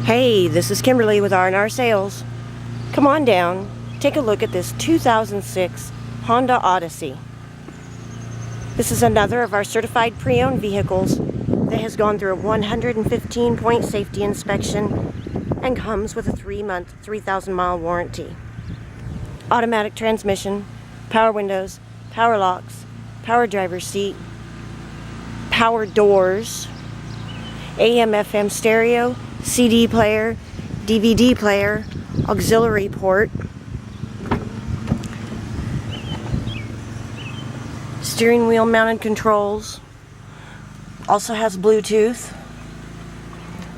Hey, this is Kimberly with R&R Sales. Come on down, take a look at this 2006 Honda Odyssey. This is another of our certified pre-owned vehicles that has gone through a 115-point safety inspection and comes with a 3-month, 3,000-mile warranty. Automatic transmission, power windows, power locks, power driver's seat, power doors, AM/FM stereo, CD player, DVD player, auxiliary port, steering wheel mounted controls, also has Bluetooth,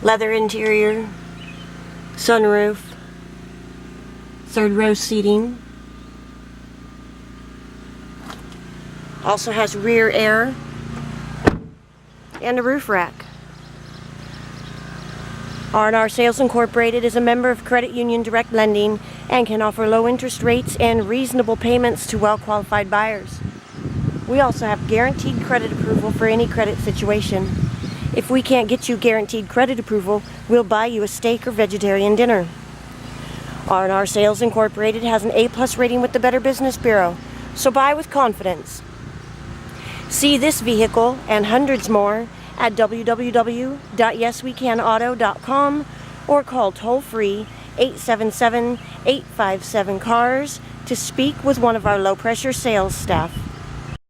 leather interior, sunroof, third row seating, also has rear air, and a roof rack. R&R Sales Incorporated is a member of Credit Union Direct Lending and can offer low interest rates and reasonable payments to well-qualified buyers. We also have guaranteed credit approval for any credit situation. If we can't get you guaranteed credit approval, we'll buy you a steak or vegetarian dinner. R&R Sales Incorporated has an A+ rating with the Better Business Bureau, so buy with confidence. See this vehicle and hundreds more at www.yeswecanauto.com or call toll-free 877-857-CARS to speak with one of our low-pressure sales staff.